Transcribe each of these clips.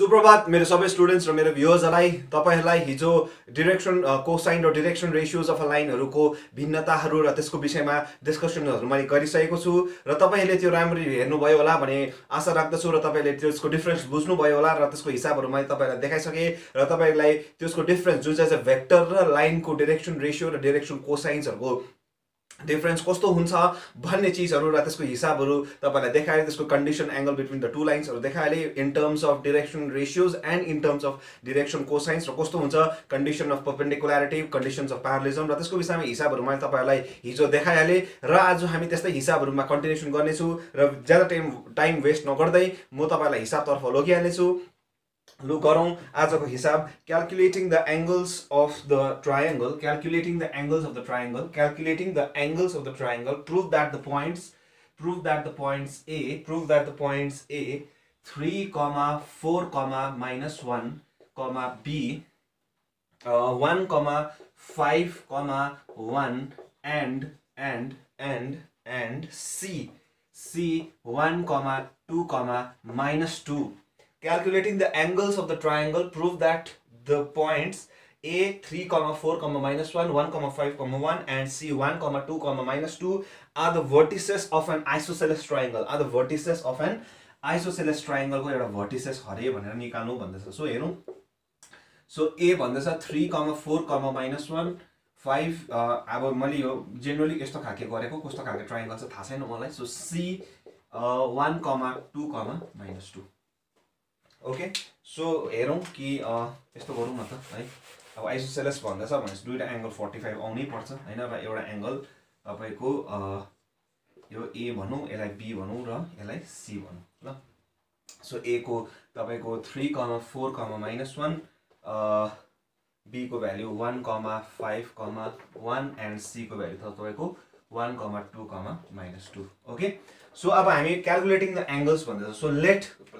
सुप्रभात मेरो सबै स्टुडेन्ट्स र मेरो भ्युअर्सहरूलाई तपाईहरुलाई हिजो डिरेक्सन कोसाइन र डिरेक्सन रेशियोज अफ अ लाइनहरुको भिन्नताहरू र त्यसको विषयमा डिस्कसनहरु मैले गरिसकेको छु र तपाईहरुले त्यो राम्ररी हेर्नुभयो होला भन्ने आशा राख्दछु र तपाईहरुले त्यसको डिफरेन्स बुझ्नुभयो होला र त्यसको हिसाबहरु मैले तपाईहरुलाई देखाइसके र तपाईहरुलाई त्यसको डिफरेन्स जुन चाहिँ भेक्टर र लाइनको डिरेक्सन रेशियो र डिरेक्सन कोसाइन्सहरुको डिफरेन्स कस्तो हुन्छ भन्ने चीजहरु र त्यसको हिसाबहरु तपाईलाई देखाए त्यसको condition angle between the two लाइन्सहरु देखाएले in terms of direction ratios and in terms of direction cosines र कस्तो हुन्छ condition of perpendicularity conditions of parallelism र त्यसको विषयमा हिसाबहरु मैले तपाईहरुलाई हिजो देखाइहाले र आज हामी त्यस्तै हिसाबहरुमा कन्टिन्युसन गर्नेछु र ज्यादा टाइम वेस्ट नगर्दै म तपाईहरुलाई हिसाबतर्फ लगिहाल्नेछु लु गरौँ आजको हिसाब calculating the angles of the triangle prove that the points A 3 4 minus 1 B 1 5 1 and C 1 2 minus 2. Calculating the angles of the triangle, prove that the points A 3, 4, minus 1, 1, 5, 1 and C 1, 2, minus 2 are the vertices of an isosceles triangle. को एउटा vertices हरे भनेर निकाल्नु भन्दैछ. So हेरौं. So A भन्दैछ 3, 4, minus 1 5 अब मैले यो जेनरली यस्तो खाके गरेको कस्तो खाके ट्रायंगल छ थाहा छैन मलाई. So C 1, 2, minus 2. Okay so हेरौं कि यस्तो गरौँ न त है. अब आइसोसेलेस भन्दैछ भनेपछि दुईटा एंगल 45 आउनै पर्छ हैन र एउटा एंगल तपाईको यो A भनौं यसलाई B भनौं र यसलाई C भनौं ल. सो A को तपाईको 3, 4, minus 1 B को भ्यालु 1, 5, 1 and C को भ्यालु तपाईको 1, 2, minus 2. ओके सो अब हामी calculating the angles भन्दैछ. So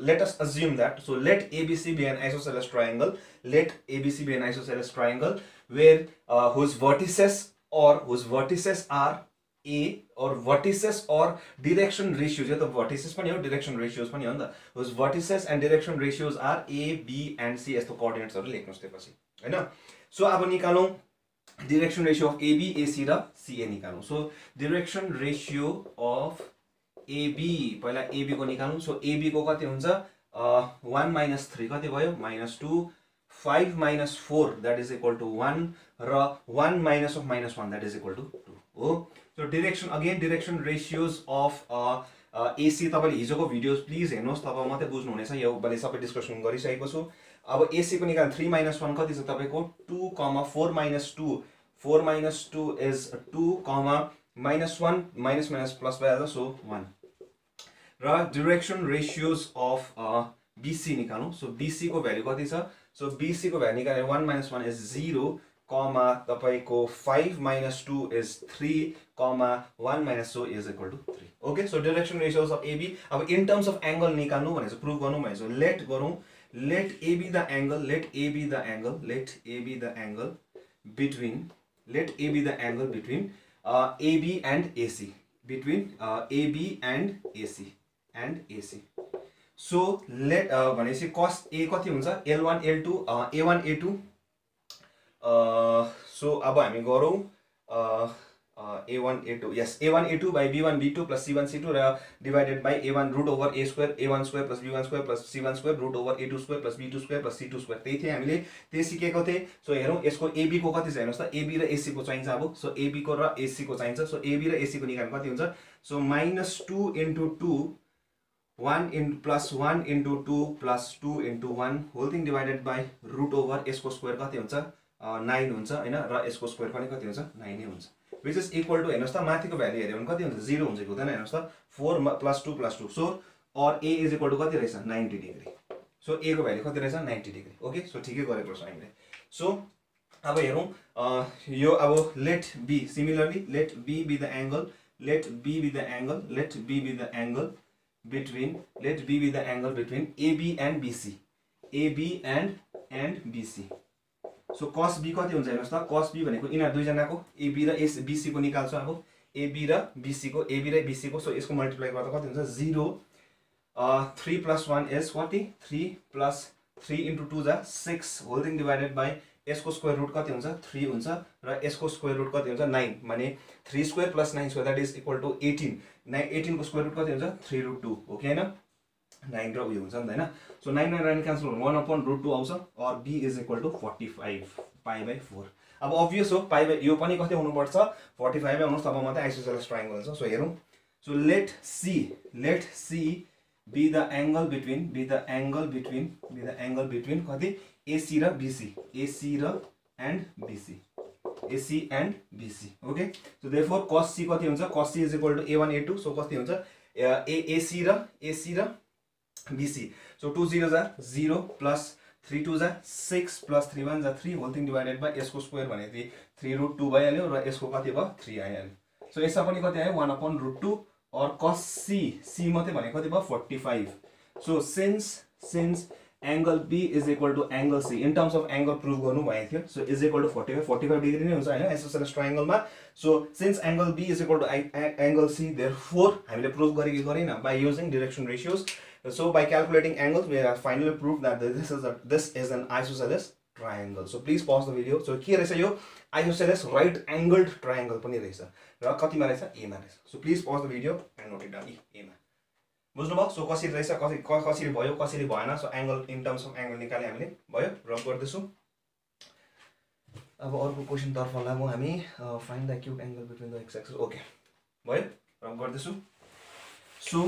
let us assume that let ABC be an isosceles triangle. Let ABC be an isosceles triangle where whose vertices are A or vertices or direction ratios. यो त vertices पनि हो direction ratios पनि हो नि त. Whose vertices and direction ratios are A, B and C यस्तो coordinates हरु लेख्नुस् त्यसपछि हैन. सो अब निकालौं direction ratio of AB, AC र CA निकालौं. So direction ratio of AB पहिला AB को निकालौं. सो AB को कति हुन्छ 1 minus 3 कति भयो -2 5 minus 4 that is equal to 1 र 1 minus of -1 that is equal to 2 हो. So direction ratios of AC तपाईले हिजोको भिडियोस प्लिज हेर्नुस् तब मात्रै बुझ्नु हुनेछ. यो मैले सबै डिस्कसन गरिसकेको छु. अब AC को निकाल 3 minus 1 कति छ तपाईको 2, 4 minus 2 4 minus 2 is 2, minus 1 minus plus भइहाल्छ. सो 1 र direction ratios of BC निकालौं. सो BC को भ्यालु कति छ. सो BC को भ्यालु निकाले 1 minus 1 is 0, तपाईको 5 minus 2 is 3, 1 minus so is equal to 3. Okay so direction ratios of AB. अब in terms of angle निकाल्नु भनेको प्रुफ गर्नु भनेको let गरौं. Let A be the angle between AB and AC. Between AB and AC. So let भनेपछि cos A कति हुन्छ L1 L2 A1 A2. So अब हामी गरौँ A1 A2. yes A1 A2 by B1 B2 plus C1 C2 र divided by A1 root over A square A1 square plus B1 square plus C1 square root over A2 square plus B2 square plus C2 square. त्यही थियो हामीले त्यही सिकेको थिए. So हेरौं यसको AB को कति छ हेर्नुस् त. AB र AC को चाहिन्छ. अब सो AB को र AC को चाहिन्छ. सो AB र AC को निकाल्नु कति हुन्छ. So -2 into 2 1 into plus 1 into 2 plus 2 into 1 whole thing divided by root over यसको स्क्वायर कति हुन्छ 9 हुन्छ हैन र यसको स्क्वायर पनि कति हुन्छ 9 नै हुन्छ. which is equal to हेर्नुस् त माथिको भ्यालु हेर्यो भने कति हुन्छ 0 हुन्छ कि हुँदैन हेर्नुस् त 4 plus 2 plus 2. So or A is equal to कति रहेछ 90 डिग्री. सो A को भ्यालु कति रहेछ 90 डिग्री. ओके सो ठिकै गरेको छ हामीले. सो अब हेरौं यो अब let B similarly let B be the angle between AB and BC. So cos B कति हुन्छ हेर्नुस् त. cos B भनेको यिनीहरु दुई जनाको AB र BC को निकाल्छ. अब AB र BC को सो यसको मल्टिप्लाई गर्दा कति हुन्छ 0 3 plus 1 is what? 3 plus 3 into 2 जा 6 होल थिङ डिभाइडेड बाई यसको स्क्वायर रुट कति हुन्छ 3 हुन्छ र यसको स्क्वायर रुट कति हुन्छ 9 माने 3 square plus 9 square that is equal to 18 18 को स्क्वायर रुट कति हुन्छ 3 रुट 2 हो कि हैन 9 र उयो हुन्छ नि हैन सो 9 9 9 क्यान्सल हुन्छ 1/√2 आउँछ और b इज इक्वल टु 45 π/4 अब अब्भियस हो पाइ बाइ यो पनि कति हुनु पर्छ 45 मै आउनुस् तब मात्रै आइसोसेलेस ट्रायंगल हुन्छ सो हेरौं so let C be the angle between कति AC र BC and BC okay so therefore cos C कति हुन्छ cos C is equal to A1 A2 so कति हुन्छ AC र BC so 2 0 जा 0 plus 3 2 जा 6 plus 3 1 जा 3 whole thing divided by यसको स्क्वायर भनेको 3√2 भइहाल्यो र यसको कति भयो 3 आइहाल्यो सो यसमा पनि कति आयो 1/√2 और cos C मात्रै भनेको कति भयो 45 so since angle B is equal to angle C in terms of angle prove गर्नु भएको थियो so is equal to 45 degree नै हुन्छ हैन आइसोसेलेस ट्रायंगल मा so since angle B is equal to angle C therefore हामीले proof गरेन by using direction ratios so by calculating angles we have finally proved that this is an isosceles triangle so please pause the video so के रहेछ यो isosceles right angled triangle पनि रहेछ र कतिमा रहेछ A मा रहेछ so please pause the video and note it down A मा बुझ्नुभयो सो कसरी रहेछ कसरी भयो कसरी भएन so angle in terms of angle निकाले हामीले भयो रब गर्दैछु अब अर्को क्वेशन तर्फ लागौं हामी find the acute angle between the x axis okay भयो रब गर्दैछु सो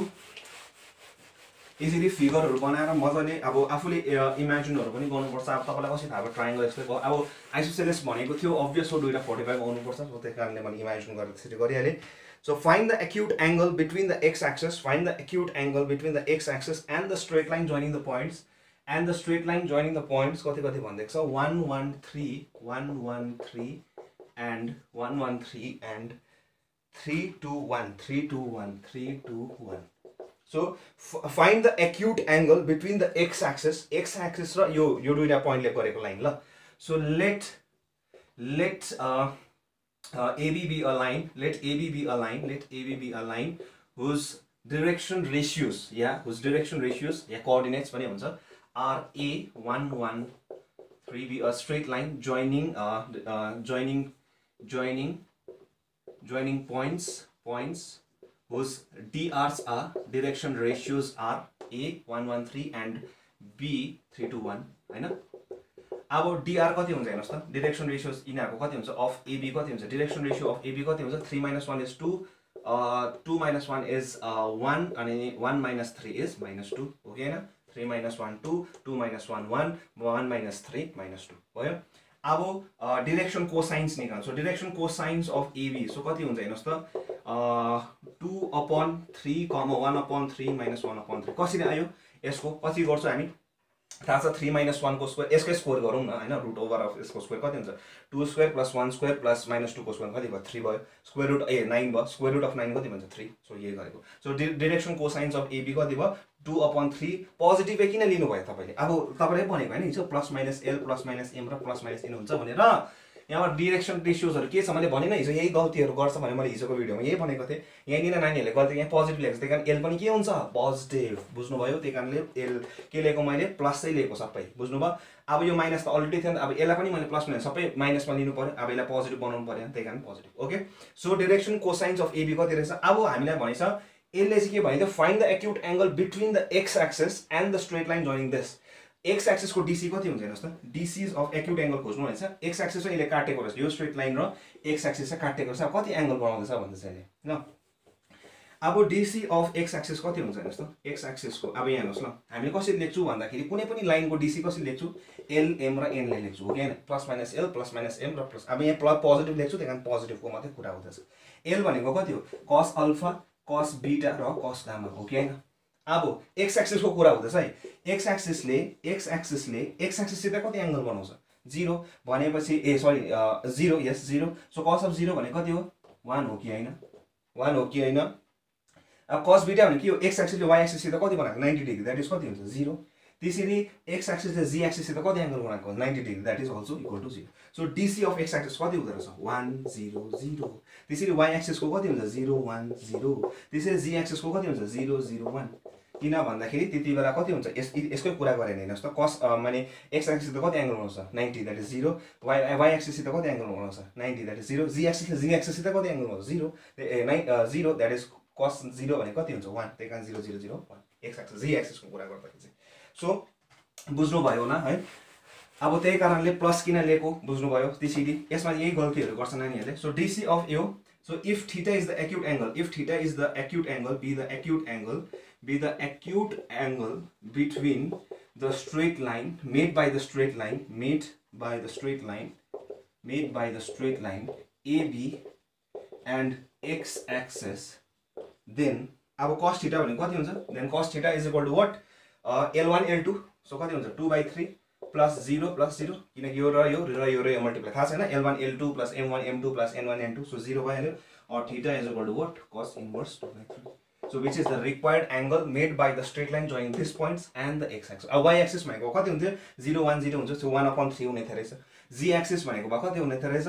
यसरी फिगरहरु बनाएर मजाले अब आफुले इमेजिनहरु पनि गर्नुपर्छ अब तपाईलाई कसरी थाहा भयो ट्रायंगल एक्सप्लेन भयो अब आइसोसेलेस भनेको थियो अब्भियस हो दुईटा 45 आउनु पर्छ सो त्यही कारणले मैले इमेजिन गरेर त्यसरी गरिहाले so find the acute angle between the x-axis and the straight line joining the points कति भन्दैछ 113 and 3 2 1 so find the acute angle between the x-axis र यो दुईटा पोइन्टले गरेको लाइन ल so let AB be a line. Let AB be a line whose direction ratios, coordinates पनि हुन्छ are A1 1 3 be a straight line joining points whose DRs are direction ratios are A1 1 3 and B 3 2 1 हैन अब DR कति हुन्छ हेर्नुस् त direction ratios इनाको कति हुन्छ अफ AB कति हुन्छ डाइरेक्सन रेशियो अफ AB कति हुन्छ 3 - 1 is 2 2 - 1 is 1 अनि 1 - 3 is -2 हो कि हैन 3 - 1 2 2 - 1 1 1 - 3 -2 भयो अब डाइरेक्सन कोसाइन्स निकाल्नु so direction cosines of AB so कति हुन्छ हेर्नुस् त 2/3, 1/3 - 1/3 कसरी आयो यसको पछि गर्छौ हामी थाहा छ 3 - 1 को स्क्वायर यसको स्क्वायर गरौँ न हैन रुट ओभर अफ यसको स्क्वायर कति हुन्छ 2 स्क्वायर + 1 स्क्वायर + -2 को स्क्वायर कति भयो 3 भयो स्क्वायर रुट 9 भयो स्क्वायर रुट अफ 9 कति भन्छ 3 सो यही गरेको so direction cosines of AB कति भयो 2/3 पोजिटिभ किन लिनु भयो तपाईले अब तपाईले भनेको हैन हिजो +- L +- M र +- N हुन्छ भनेर यहाँ डाइरेक्सन रेशियोजहरु के छ मैले भने न हिजो यही गल्तीहरु गर्छ भने मैले हिजोको भिडियोमा यही भनेको थिए यहाँनिर नानीहरुले गल्ती यहाँ पोजिटिभ लेख्छ त्यही कारण L पनि के हुन्छ पोजिटिभ बुझ्नु भयो त्यही कारणले L के लेखेको मैले प्लस चाहिँ लेखेको सबै बुझ्नु भयो अब यो माइनस त अलरेडी थियो अब यसलाई पनि मैले प्लस माइनस सबै माइनसमा लिनु पर्यो अब यसलाई पोजिटिभ बनाउनु पर्यो त्यही कारण positive okay so direction cosines of AB कति रहेछ अब हामीलाई भनेछ यसले चाहिँ के भन्यो find the acute angle between the x axis and the straight line joining this x axis को DC कति हुन्छ हेर्नुस् त DC अफ एक्युट एंगल खोज्नु भन्छ x एक्सिस चाहिँ यसले काटेको रहेछ यो स्ट्रेट लाइन र x एक्सिस चाहिँ काटेको रहेछ कति एंगल बनाउँदैछ भन्दैछ यसले ल अब DC अफ x एक्सिस कति हुन्छ हेर्नुस् त x एक्सिस को अब यहाँ हेर्नुस् ल हामीले कसरी लेख्छु भन्दाखेरि कुनै पनि लाइनको DC कसरी लेख्छु L M र N ले लेख्छु हो हैन +- L +- M र प्लस अब यहाँ पोजिटिभ लेख्छु त्यही कारण पोजिटिभको मात्रै कुरा हुँदैछ L भनेको कति हो cos अल्फा cos बीटा र cos गामा हो कि हैन अब x एक्सिस को कुरा हुँदैछ है x एक्सिस सित कति एंगल बनाउँछ 0 भनेपछि 0 यस 0 सो cos अफ 0 भने कति हो 1 हो कि हैन 1 हो कि हैन अब cos बीटा भने के हो x एक्सिसले y एक्सिस सित कति बनाएको 90 डिग्री दैट इज कति हुन्छ 0 त्यसरी x एक्सिसले z एक्सिस सित कति एंगल बनाएको 90 degree that is also equal to 0 so DC of x axis कति हुँदै रहेछ 1 0 0 त्यसरी y एक्सिस को कति हुन्छ 0 1 0 त्यसरी z एक्सिस को कति हुन्छ 0 0 1 किन भन्दाखेरि त्यति बेला कति हुन्छ यसकै कुरा गरेन हेर्नुहोस् त कस माने एक्स एक्सिस त कति एङ्गल बनाउँछ 90 द्याट इज 0 वाइ एक्सिस त कति एङ्गल बनाउँछ 90 द्याट इज 0 जी एक्सिस त कति एङ्गल बनाउँछ 0 0 द्याट इज cos 0 भने कति हुन्छ 1 त्यही कारण 0 0 0 1 एक्स एक्सिस जी एक्सिसको कुरा गर्दाखेरि चाहिँ सो बुझ्नुभयो होला है अब त्यही कारणले प्लस किन लिएको बुझ्नुभयो त्यसैले यसमा यही गल्तीहरू गर्छ नानीहरूले सो डीसी अफ यो so if theta is the acute angle be the acute angle between the straight line made by the straight line AB and x axis then अब cos theta भने कति हुन्छ then cos theta is equal to what L1 L2 so कति हुन्छ 2/3 plus 0 plus 0 किनकि यो र यो मल्टिप्लाई थाहा छैन L1 L2 plus M1 M2 plus N1 N2 so 0 भइहाल्यो or theta is equal to what cos inverse 2/3 so which is the required angle made by the straight line joining these points and the x axis अब y axis भनेको कति हुन्थ्यो 0 1 0 हुन्छ so 1/3 हुने रहेछ z axis भनेको बा कति हुने रहेछ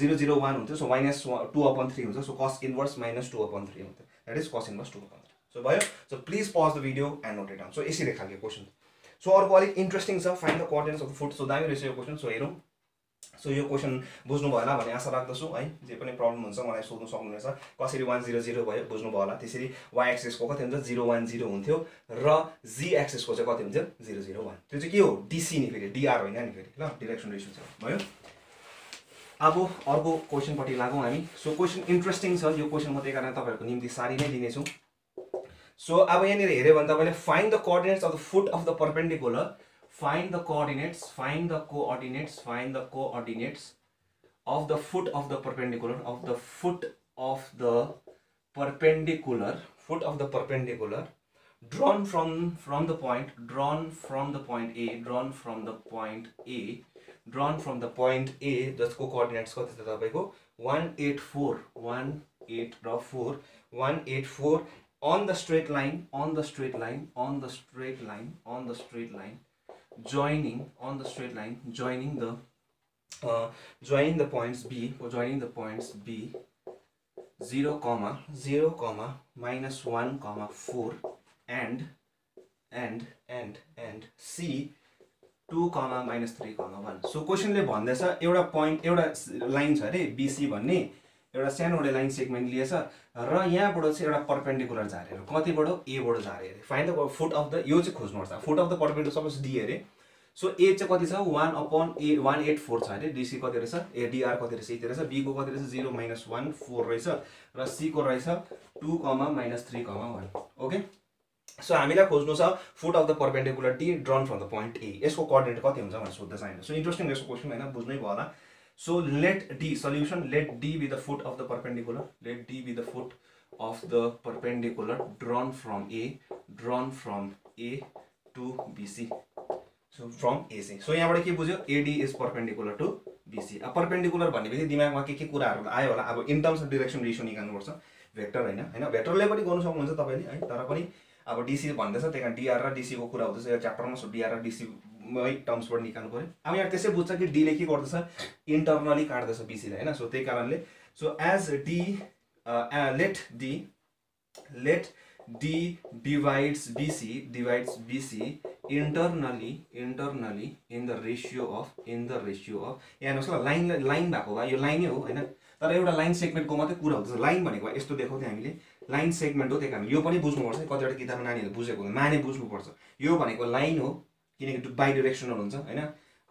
0 0 1 हुन्थ्यो so minus 2/3 हुन्छ so cos inverse minus 2/3 हुन्थ्यो that is cos inverse 2/3 so भयो so please pause the video and note it down so यसरी खालको क्वेशन सो अर्को अलिक इन्ट्रेस्टिङ छ find the coordinates of the foot so दामी रहेछ यो क्वेसन सो हेरौँ सो यो क्वेसन बुझ्नु भयो होला भन्ने आशा राख्दछु है जे पनि प्रब्लम हुन्छ मलाई सोध्नु सक्नुहुनेछ कसरी 1 0 0 भयो बुझ्नु भयो होला त्यसरी y एक्सिस को कति हुन्छ 0 1 0 हुन्थ्यो र z एक्सिस को चाहिँ कति हुन्थ्यो 0 0 1 त्यो चाहिँ के हो dc नि फेरि dr होइन नि फेरि ल डाइरेक्सन रेशियो छ भयो अब अर्को क्वेसन पट्टि लागौँ हामी सो क्वेसन इन्ट्रेस्टिङ छ यो क्वेसन म त्यही कारण तपाईहरुको निम्ति सारी नै दिनेछु सो अब यहाँनिर हेर्यो भने तपाईले find the coordinates of the foot of the perpendicular find the coordinates of the foot of the perpendicular drawn from the point A जसको कोअर्डिनेट्स कति छ तपाईको 184 on the straight line joining the points B 0, minus 1, 4 and C 2, minus 3, 1 so question ले भन्दैछ एउटा point एउटा line छ रे BC भन्ने एउटा सानोडे लाइन सेगमेन्ट लिएछ र यहाँबाट चाहिँ एउटा परपेंडिकुलर जारे कतिबाट A बाट जारे find the foot of the यो चाहिँ खोज्नुपर्छ foot of the perpendicular suppose D अरे सो A चाहिँ कति छ 1/184 छ अरे DC कति रहेछ A DR कति रहेछ यति रहेछ B को कति रहेछ 0 minus 1 4 रहेछ र C को रहेछ 2, minus 3, 1 ओके सो हामीलाई खोज्नु छ foot of the perpendicular D drawn from the point A यसको कोअर्डिनेट कति हुन्छ भनेर सोध्दै छ सो इन्ट्रेस्टिङ यसको क्वेशन हैन बुझ्नै भयो होला so let D solution let D be the foot of the perpendicular drawn from A to BC so from AC so यहाँबाट के बुझ्यो AD is perpendicular to BC अब perpendicular भन्नेबित्तिकै दिमागमा के कुराहरु आयो होला अब in terms of direction ratio निकाल्नु पर्छ भेक्टर हैन भेक्टरले पनि गर्नु सक्नुहुन्छ तपाईले है तर पनि अब DC भन्दैछ त्यही कारण DR र DC को कुरा हुँदैछ यो च्याप्टरमा सो DR र DC मै टर्म्सबाट निकाल्नु पर्यो अब यहाँ त्यसै बुझ्छ कि D ले के गर्दैछ इन्टरनली काट्दैछ BC लाई हैन सो त्यही कारणले so as D let D divides BC internally in the ratio of यहाँ हेर्नुस् ल लाइन भएको भए यो लाइनै हो हैन तर एउटा लाइन सेगमेन्टको मात्रै कुरा हुँदैछ लाइन भनेको यस्तो देखाउँथे हामीले लाइन सेगमेन्ट हो त्यही कारण यो पनि बुझ्नुपर्छ कतिवटा किताबमा नानीहरुले बुझेको हुन्छ माने बुझ्नुपर्छ यो भनेको लाइन हो किनकि बाइ डाइरेक्सनल हुन्छ हैन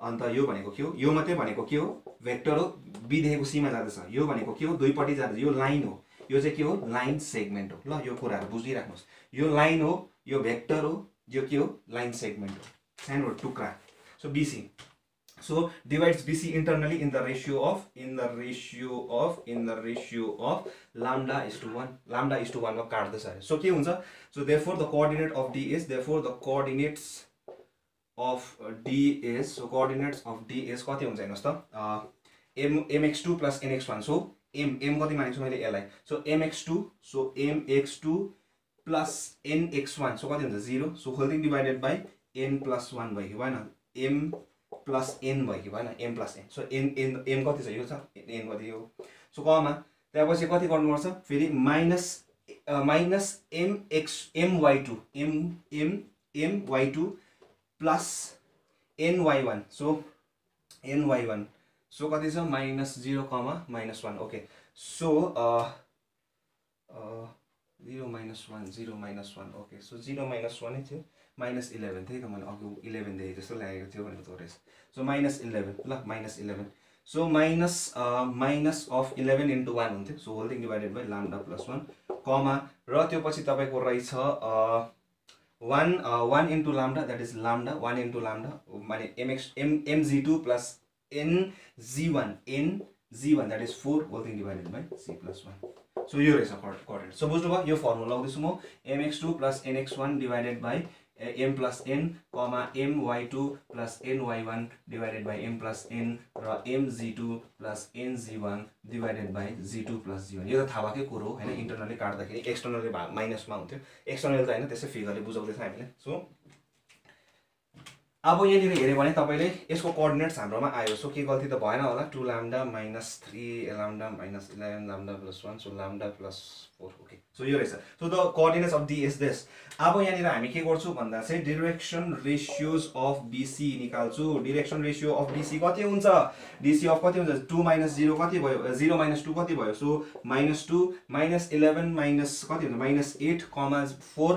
अन्त यो भनेको के हो यो मात्रै भनेको के हो वेक्टर हो बी देखेको सी मा जाँदैछ यो भनेको के हो दुईपट्टि जाँदैछ यो लाइन हो यो चाहिँ के हो लाइन सेगमेन्ट हो ल यो कुराहरु बुझिराख्नुस् यो लाइन हो यो वेक्टर हो यो के हो लाइन सेगमेन्ट हो सानो टुक्रा so BC so divides BC internally in the ratio of lambda is to 1 मा काट्दैछ अरे सो के हुन्छ so therefore the coordinate of D is कति हुन्छ हेर्नुस् त mx2 plus nx1 so m कति मानेको छु मैले यसलाई so mx2 plus nx1 so कति हुन्छ 0 so whole thing divided by n plus 1 भयो हैन m plus n भयो हैन m plus n so m कति छ यो छ n कति हो सो कमा त्यसपछि कति गर्नुपर्छ फेरि minus minus my2 my2 plus ny1 so ny1 so कति छ minus 0 minus 1 okay so 0 minus 1 0 minus 1 okay so 0 minus 1 थियो माइनस 11 त्यही त मैले अघि 11 देखेँ जस्तो लागेको थियो भनेको त रहेछ सो माइनस 11 ल minus 11 so minus of 11 into 1 हुन्थ्यो so whole thing divided by lambda plus 1 comma र त्यो पछि तपाईँको रहेछ 1 into lambda that is lambda 1 into lambda माने mg2 plus ng1 that is 4 whole thing divided by c plus 1 so यो रहेछ coordinate so बुझ्नुभयो यो फर्मुला लाउँदैछु म mx2 plus nx1 divided by m plus n my2 plus ny1 divided by m plus n र mg2 plus ng1 divided by g2 plus g1 यो त थाहा भएकै कुरो हो हैन इन्टरनली काट्दाखेरि एक्सटर्नली माइनसमा हुन्थ्यो एक्सटर्नली त हैन त्यसै फिगरले बुझाउँदैछ हामीले सो अब यहाँनिर हेर्यो भने तपाईले यसको कोअर्डिनेट्स हाम्रोमा आयो सो के गल्ती त भएन होला 2 lambda minus 3 lambda minus 11 lambda plus 1 so lambda plus 4 okay so यो रहेछ so the coordinates of D is this अब यहाँनिर हामी के गर्छौं भन्दा चाहिँ डाइरेक्सन रेशियोज अफ बीसी निकाल्छु डाइरेक्सन रेशियो अफ बीसी कति हुन्छ डीसी अफ कति हुन्छ 2 minus 0 कति भयो 0 minus 2 कति भयो सो -2 minus 11 minus कति हुन्छ -8 4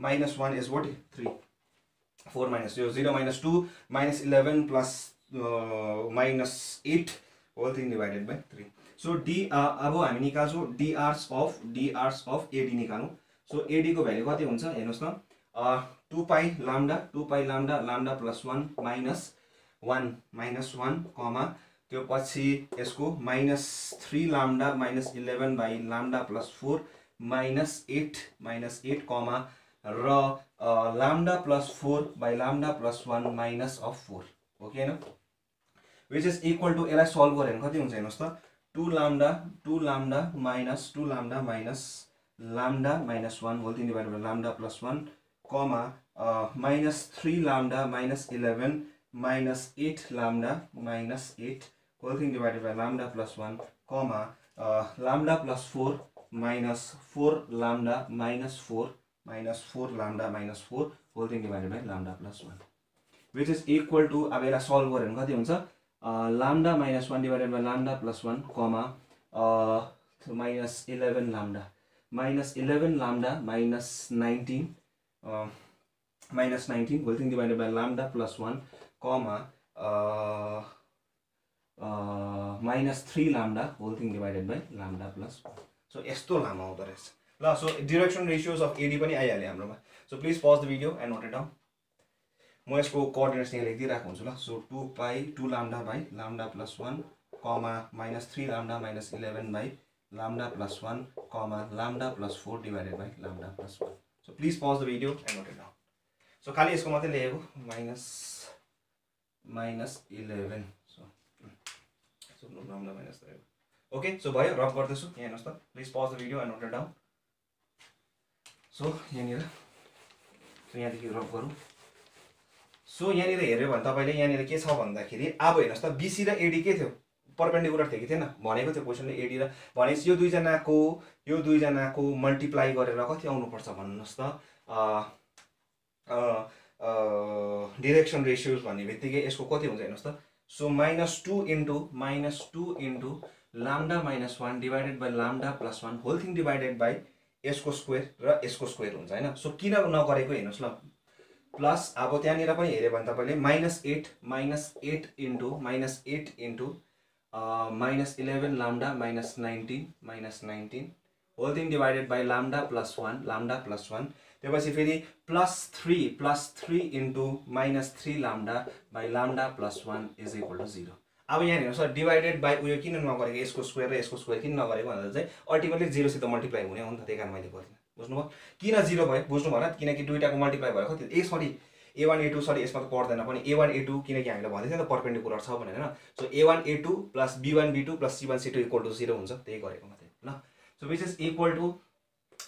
minus 1 is what 3 4 minus 0 minus 2 minus 11 plus minus 8 whole thing divided by 3 so d अब हामी निकाल्छौं drs of ad निकाल्नु so ad को भ्यालु कति हुन्छ हेर्नुस् न 2 pi lambda lambda plus 1 minus 1 कमा त्यो पछि यसको -3 lambda minus 11 by lambda plus 4 -8 कमा र lambda plus 4 by lambda plus 1 minus of 4 okay न which is equal to यसलाई सल्भ गरे भने कति हुन्छ हेर्नुस् त 2 lambda minus lambda minus 1 whole thing divided by lambda plus 1 comma -3 lambda minus 11 minus 8 lambda minus 8 whole thing divided by lambda plus 1 comma lambda plus 4 minus 4 lambda minus 4 lambda minus 4 whole thing divided by lambda plus 1 which is equal to अब यसलाई solve गरे भने कति हुन्छ lambda minus 1 divided by lambda plus 1 comma -11 lambda minus 19 whole thing divided by lambda plus 1 comma -3 lambda whole thing divided by lambda plus 1 so यस्तो लामो आउँदो रहेछ ल so direction ratios of AD पनि आइहाल्यो हाम्रोमा so please pause the video and note it down म यसको कोअर्डिनेट्स यहाँ लेखिदिइराखेको हुन्छु ल so 2 lambda by lambda plus 1 comma -3 lambda minus 11 by lambda plus 1 comma lambda plus 4 divided by lambda plus 1 so please pause the video and note it down so खाली यसको मात्रै लेखेको -11 so lambda minus 3 okay so भयो rough गर्दैछु यहाँ हेर्नुस् त please pause the video and note it down so यहाँनिर यहाँदेखि रफ गरौँ सो यहाँनिर हेर्यो भने तपाईँले यहाँनिर के छ भन्दाखेरि अब हेर्नुहोस् त बीसी र एडी के थियो परपेन्डिकुलर थियो कि थिएन भनेको थियो क्वेसनले एडी र भनेपछि यो दुईजनाको मल्टिप्लाई गरेर कति आउनुपर्छ भन्नुहोस् त डाइरेक्सन रेशियोज भन्ने बित्तिकै यसको कति हुन्छ हेर्नुहोस् त so -2 into lambda minus 1 divided by lambda plus 1 whole thing divided by यसको स्क्वायर र यसको स्क्वायर हुन्छ हैन सो किन नगरेको हेर्नुस् ल प्लस अब त्यहाँनिर पनि हेर्यो भने तपाईले -8 into -11 lambda minus 19 whole thing divided by lambda plus 1 त्यसपछि फेरि +3 into -3 lambda by lambda plus 1 is equal to 0 अब यहाँ हेर्नुस् डिवाइडेड बाइ उयो किन नगरेको यसको स्क्वायर र यसको स्क्वायर किन नगरेको भन्दा चाहिँ अल्टिमेटली 0 सित मल्टिप्लाई हुने हो नि त त्यही कारण मैले गरिदिन बुझ्नुभयो किन 0 भयो बुझ्नु भएन किनकि दुईटाको मल्टिप्लाई भयो कति सरी a1 a2 सरी यसमा त पर्दैन पनि a1 a2 किनकि हामीले भन्दै थियो नि त परपेन्डिकुलर छ भनेर हैन so a1 a2 plus b1 b2 plus c1 c2 equal to 0 हुन्छ त्यही गरेको मात्रै ल so which is equal to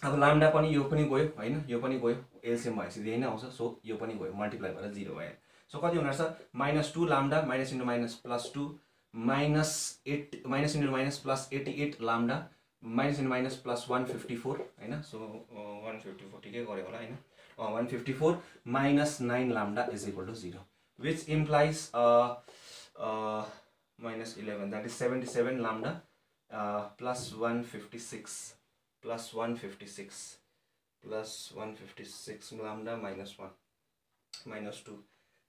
अब लाम्डा पनि यो पनि गयो हैन यो पनि गयो एलसीएम भएपछि यही नै आउँछ सो यो पनि गयो मल्टिप्लाई भएर 0 भयो सो कति हुन रहेछ -2 lambda minus into minus plus 2 -8 minus into minus plus 88 lambda minus into minus plus 154 होइन. सो 154 ठिकै गऱ्यो होला होइन. 154 minus 9 lambda is equal to 0, which implies minus 11, that is 77 lambda plus 156 plus 156 plus 156 lambda minus 1 minus 2,